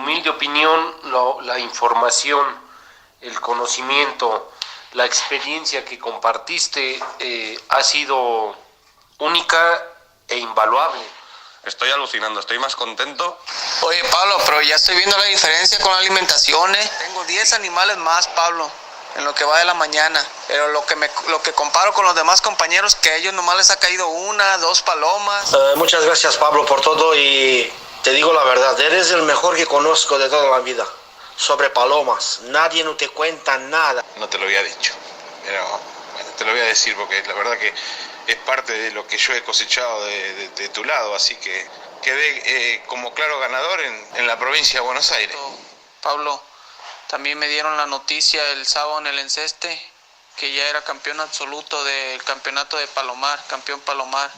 humilde opinión, la información, el conocimiento, la experiencia que compartiste ha sido única e invaluable. Estoy alucinando, estoy más contento. Oye, Pablo, pero ya estoy viendo la diferencia con la alimentación, ¿eh? Tengo 10 animales más, Pablo, en lo que va de la mañana. Pero lo que comparo con los demás compañeros, que a ellos nomás les ha caído 1, 2 palomas. Muchas gracias, Pablo, por todo, y te digo la verdad, eres el mejor que conozco de toda la vida. Sobre palomas, nadie no te cuenta nada. No te lo había dicho, pero bueno, te lo voy a decir porque la verdad que es parte de lo que yo he cosechado de tu lado, así que quedé como claro ganador en la provincia de Buenos Aires. Pablo, también me dieron la noticia el sábado en el Enceste que ya era campeón absoluto del campeonato de Palomar, campeón Palomar.